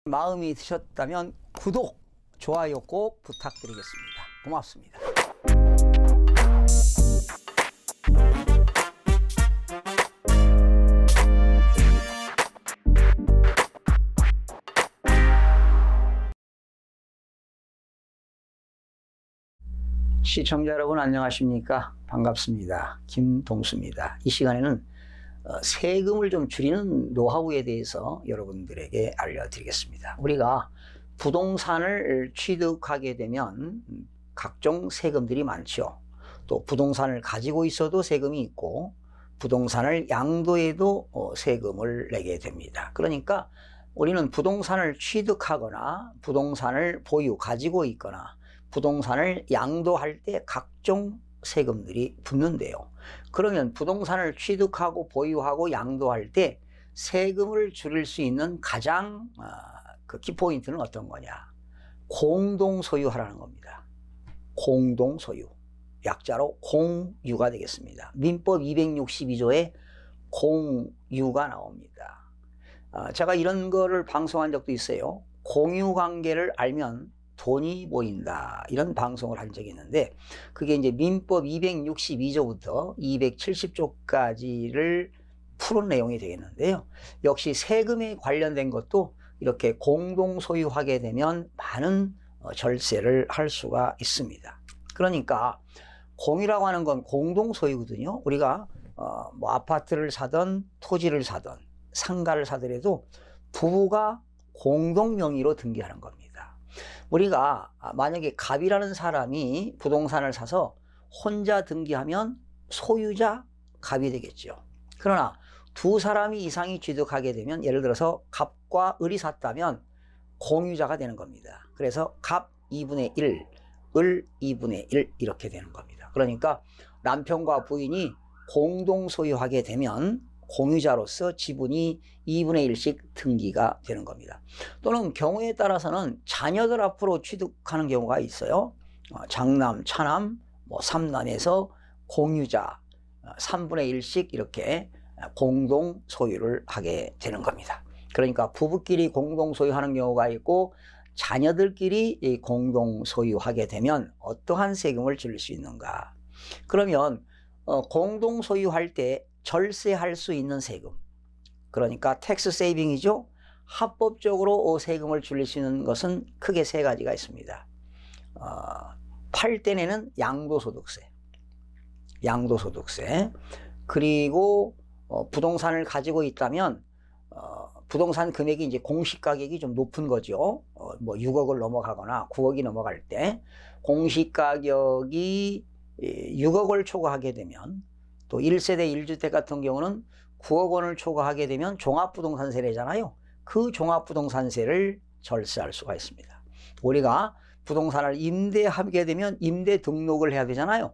마음이 드셨다면 구독, 좋아요 꼭 부탁드리겠습니다. 고맙습니다. 시청자 여러분 안녕하십니까? 반갑습니다. 김동수입니다. 이 시간에는 세금을 좀 줄이는 노하우에 대해서 여러분들에게 알려드리겠습니다. 우리가 부동산을 취득하게 되면 각종 세금들이 많죠. 또 부동산을 가지고 있어도 세금이 있고 부동산을 양도해도 세금을 내게 됩니다. 그러니까 우리는 부동산을 취득하거나 부동산을 가지고 있거나 부동산을 양도할 때 각종 세금들이 붙는데요. 그러면 부동산을 취득하고 보유하고 양도할 때 세금을 줄일 수 있는 가장 키포인트는 어떤 거냐? 공동소유하라는 겁니다. 공동소유. 약자로 공유가 되겠습니다. 민법 262조에 공유가 나옵니다. 제가 이런 거를 방송한 적도 있어요. 공유관계를 알면 돈이 보인다, 이런 방송을 한 적이 있는데 그게 이제 민법 262조부터 270조까지를 푸는 내용이 되겠는데요. 역시 세금에 관련된 것도 이렇게 공동 소유하게 되면 많은 절세를 할 수가 있습니다. 그러니까 공유라고 하는 건 공동 소유거든요. 우리가 뭐 아파트를 사든 토지를 사든 상가를 사더라도 부부가 공동 명의로 등기하는 겁니다. 우리가 만약에 갑이라는 사람이 부동산을 사서 혼자 등기하면 소유자 갑이 되겠죠. 그러나 두 사람이 이상이 취득하게 되면 예를 들어서 갑과 을이 샀다면 공유자가 되는 겁니다. 그래서 갑 2분의 1, 을 2분의 1 이렇게 되는 겁니다. 그러니까 남편과 부인이 공동 소유하게 되면 공유자로서 지분이 2분의 1씩 등기가 되는 겁니다. 또는 경우에 따라서는 자녀들 앞으로 취득하는 경우가 있어요. 장남, 차남, 삼남에서 공유자 3분의 1씩 이렇게 공동 소유를 하게 되는 겁니다. 그러니까 부부끼리 공동 소유하는 경우가 있고 자녀들끼리 공동 소유하게 되면 어떠한 세금을 줄일 수 있는가? 그러면 공동 소유할 때 절세할 수 있는 세금, 그러니까 텍스 세이빙이죠. 합법적으로 세금을 줄일 수 있는 것은 크게 세 가지가 있습니다. 팔 때 내는 양도소득세, 그리고 부동산을 가지고 있다면 부동산 금액이 이제 공시가격이 좀 높은 거죠. 뭐 6억을 넘어가거나 9억이 넘어갈 때 공시가격이 6억을 초과하게 되면, 또 1세대 1주택 같은 경우는 9억 원을 초과하게 되면 종합부동산세례잖아요. 그 종합부동산세를 절세할 수가 있습니다. 우리가 부동산을 임대하게 되면 임대 등록을 해야 되잖아요.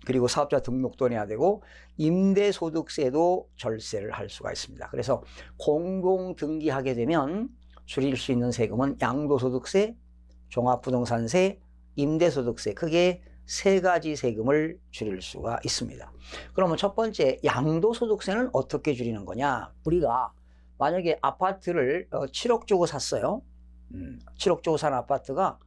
그리고 사업자 등록도 내야 되고 임대소득세도 절세를 할 수가 있습니다. 그래서 공동 등기하게 되면 줄일 수 있는 세금은 양도소득세, 종합부동산세, 임대소득세, 크게 세 가지 세금을 줄일 수가 있습니다. 그러면 첫 번째, 양도소득세는 어떻게 줄이는 거냐? 우리가 만약에 아파트를 7억 주고 샀어요. 7억 주고 산 아파트가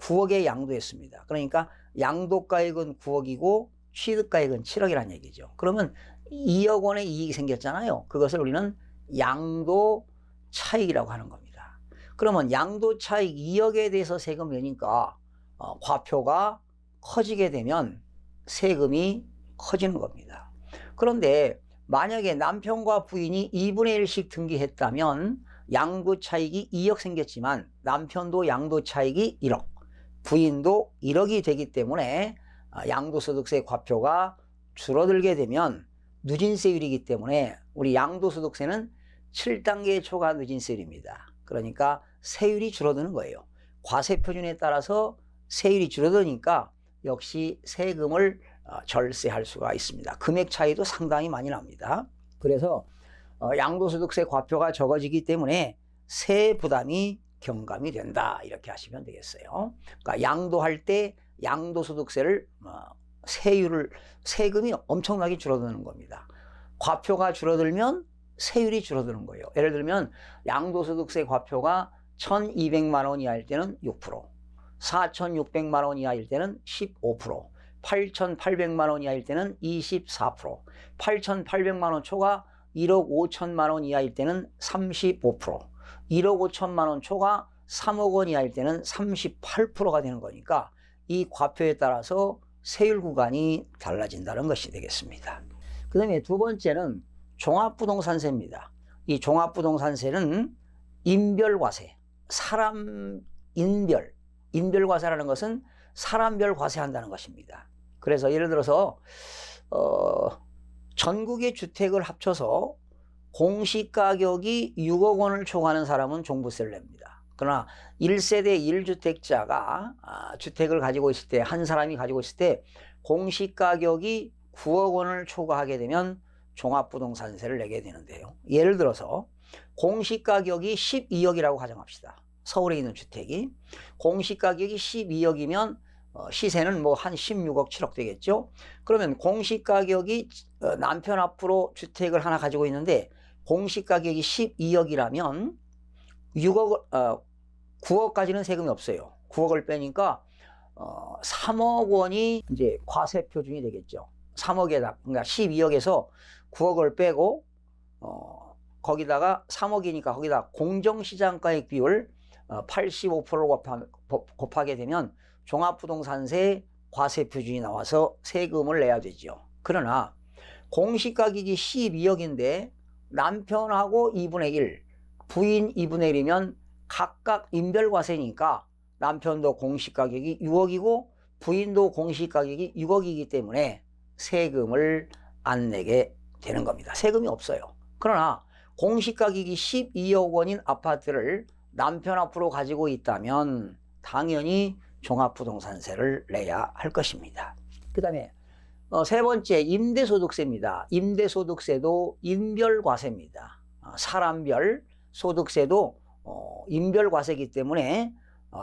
9억에 양도했습니다. 그러니까 양도가액은 9억이고 취득가액은 7억이라는 얘기죠. 그러면 2억 원의 이익이 생겼잖아요. 그것을 우리는 양도 차익이라고 하는 겁니다. 그러면 양도 차익 2억에 대해서 세금 내니까 과표가 커지게 되면 세금이 커지는 겁니다. 그런데 만약에 남편과 부인이 2분의 1씩 등기했다면 양도 차익이 2억 생겼지만 남편도 양도 차익이 1억, 부인도 1억이 되기 때문에 양도소득세 과표가 줄어들게 되면 누진세율이기 때문에 우리 양도소득세는 7단계 초과 누진세율입니다. 그러니까 세율이 줄어드는 거예요. 과세표준에 따라서 세율이 줄어드니까 역시 세금을 절세할 수가 있습니다. 금액 차이도 상당히 많이 납니다. 그래서 양도소득세 과표가 적어지기 때문에 세 부담이 경감이 된다, 이렇게 하시면 되겠어요. 그러니까 양도할 때 양도소득세를 세금이 엄청나게 줄어드는 겁니다. 과표가 줄어들면 세율이 줄어드는 거예요. 예를 들면 양도소득세 과표가 1200만 원 이하일 때는 6%, 4600만 원 이하일 때는 15%, 8800만 원 이하일 때는 24%, 8800만 원 초과 1억 5천만 원 이하일 때는 35%, 1억 5천만 원 초과 3억 원 이하일 때는 38%가 되는 거니까 이 과표에 따라서 세율 구간이 달라진다는 것이 되겠습니다. 그 다음에 두 번째는 종합부동산세입니다. 이 종합부동산세는 인별과세, 사람 인별과세라는 것은 사람별 과세한다는 것입니다. 그래서 예를 들어서 전국의 주택을 합쳐서 공시가격이 6억 원을 초과하는 사람은 종부세를 냅니다. 그러나 1세대 1주택자가 주택을 가지고 있을 때, 한 사람이 가지고 있을 때 공시가격이 9억 원을 초과하게 되면 종합부동산세를 내게 되는데요. 예를 들어서 공시가격이 12억이라고 가정합시다. 서울에 있는 주택이 공시가격이 12억이면 시세는 뭐 한 16억 7억 되겠죠. 그러면 공시가격이 남편 앞으로 주택을 하나 가지고 있는데 공시가격이 12억이라면 9억까지는 세금이 없어요. 9억을 빼니까 3억 원이 이제 과세 표준이 되겠죠. 3억에다, 그러니까 12억에서 9억을 빼고 거기다가 3억이니까 거기다 공정시장가액 비율 85%를 곱하게 되면 종합부동산세 과세 표준이 나와서 세금을 내야 되죠. 그러나 공시가격이 12억인데 남편하고 2분의 1, 부인 2분의 1이면 각각 인별과세니까 남편도 공시가격이 6억이고 부인도 공시가격이 6억이기 때문에 세금을 안 내게 되는 겁니다. 세금이 없어요. 그러나 공시가격이 12억 원인 아파트를 남편 앞으로 가지고 있다면 당연히 종합부동산세를 내야 할 것입니다. 그 다음에 세 번째 임대소득세입니다. 임대소득세도 인별과세입니다. 사람별 소득세도 인별과세이기 때문에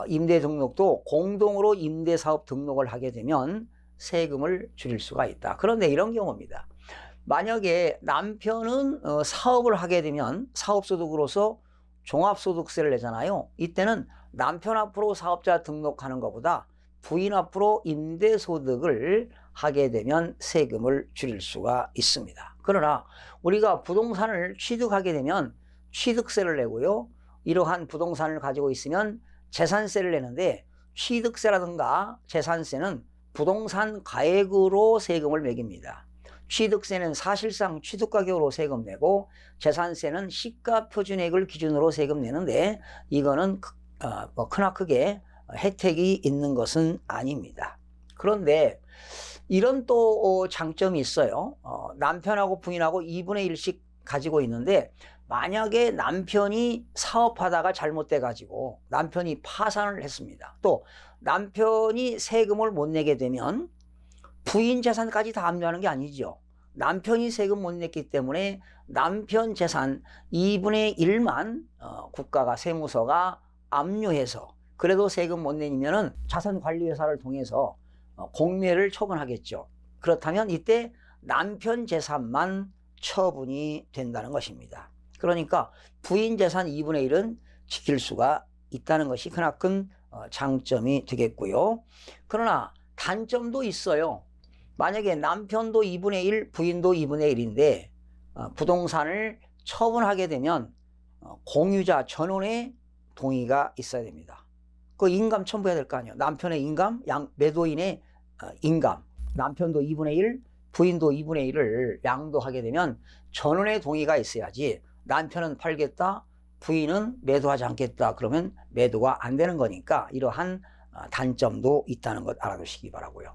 임대등록도 공동으로 임대사업 등록을 하게 되면 세금을 줄일 수가 있다. 그런데 이런 경우입니다. 만약에 남편은 사업을 하게 되면 사업소득으로서 종합소득세를 내잖아요. 이때는 남편 앞으로 사업자 등록하는 것보다 부인 앞으로 임대소득을 하게 되면 세금을 줄일 수가 있습니다. 그러나 우리가 부동산을 취득하게 되면 취득세를 내고요. 이러한 부동산을 가지고 있으면 재산세를 내는데 취득세라든가 재산세는 부동산 가액으로 세금을 매깁니다. 취득세는 사실상 취득가격으로 세금 내고 재산세는 시가 표준액을 기준으로 세금 내는데 이거는 크나 크게 혜택이 있는 것은 아닙니다. 그런데 이런 또 장점이 있어요. 남편하고 부인하고 2분의 1씩 가지고 있는데 만약에 남편이 사업하다가 잘못돼 가지고 남편이 파산을 했습니다. 또 남편이 세금을 못 내게 되면 부인 재산까지 다 압류하는 게 아니죠. 남편이 세금 못 냈기 때문에 남편 재산 2분의 1만 국가가 세무서가 압류해서 그래도 세금 못 내면은 자산관리회사를 통해서 공매를 처분하겠죠. 그렇다면 이때 남편 재산만 처분이 된다는 것입니다. 그러니까 부인 재산 2분의 1은 지킬 수가 있다는 것이 크나큰 장점이 되겠고요. 그러나 단점도 있어요. 만약에 남편도 2분의 1, 부인도 2분의 1인데 부동산을 처분하게 되면 공유자 전원의 동의가 있어야 됩니다. 그 인감 첨부해야 될 거 아니에요. 남편의 인감, 매도인의 인감, 남편도 2분의 1, 부인도 2분의 1을 양도하게 되면 전원의 동의가 있어야지 남편은 팔겠다, 부인은 매도하지 않겠다 그러면 매도가 안 되는 거니까 이러한 단점도 있다는 것 알아두시기 바라고요.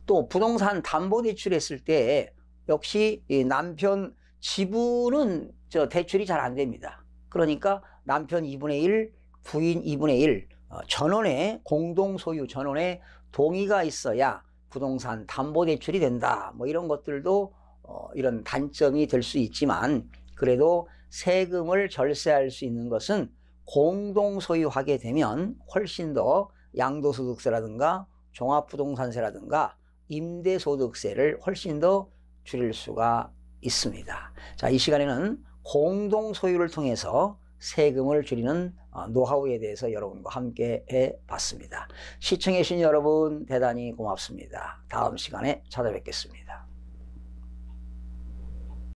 또 부동산 담보대출 했을 때 역시 남편 지분은 대출이 잘 안 됩니다. 그러니까 남편 2분의 1, 부인 2분의 1 전원의 공동소유 전원의 동의가 있어야 부동산 담보대출이 된다. 뭐 이런 것들도 이런 단점이 될 수 있지만 그래도 세금을 절세할 수 있는 것은 공동소유하게 되면 훨씬 더 양도소득세라든가 종합부동산세라든가 임대소득세를 훨씬 더 줄일 수가 있습니다. 자, 이 시간에는 공동소유를 통해서 세금을 줄이는 노하우에 대해서 여러분과 함께 해봤습니다. 시청해주신 여러분 대단히 고맙습니다. 다음 시간에 찾아뵙겠습니다.